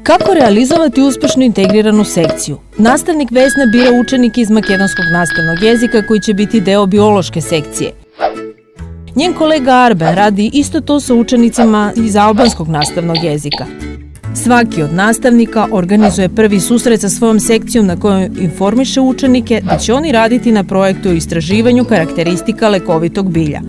Kako realizovati uspešno integriranu sekciju? Nastavnik Vesna bira učenike iz makedonskog nastavnog jezika koji će biti deo biološke sekcije. Njen kolega Arben radi isto to sa učenicima iz albanskog nastavnog jezika. Svaki od nastavnika organizuje prvi susret sa svojom sekcijom na kojoj informiše učenike da će oni raditi na projektu o istraživanju karakteristika lekovitog bilja.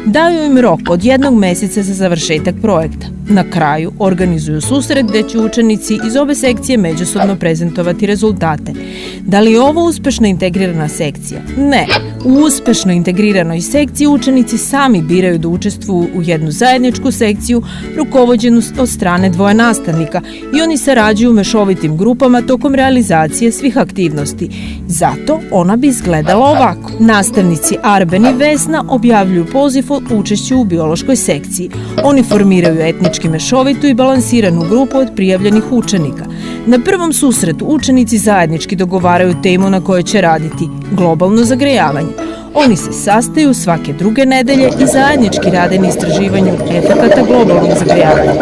Daju im rok od 1 meseca za završetak projekta. Na kraju organizuju susret gde će učenici iz obe sekcije međusobno prezentovati rezultate. Da li je ovo uspešna integrirana sekcija? Ne. U uspešno integriranoj sekciji učenici sami biraju da učestvuju u jednu zajedničku sekciju rukovođenu od strane dvoje nastavnika i oni sarađuju u mešovitim grupama tokom realizacije svih aktivnosti. Zato ona bi izgledala ovako. Nastavnici Arben i Vesna objavljuju poziv o učešću u biološkoj sekciji. Oni formiraju etnički mešovitu i balansiranu grupu od prijavljenih učenika. Na prvom susretu učenici zajednički dogovaraju temu na kojoj će raditi – globalno zagrejavanje. Oni se sastaju svake druge nedelje i zajednički rade na istraživanju efekata globalnog zagrejavanja.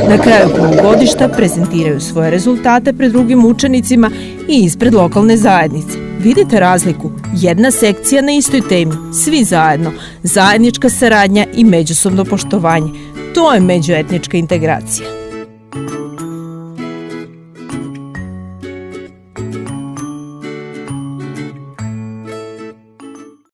Na kraju polugodišta prezentiraju svoje rezultate pred drugim učenicima i ispred lokalne zajednice. Vidite razliku? Jedna sekcija na istoj temi, svi zajedno, zajednička saradnja i međusobno poštovanje. To je međuetnička integracija.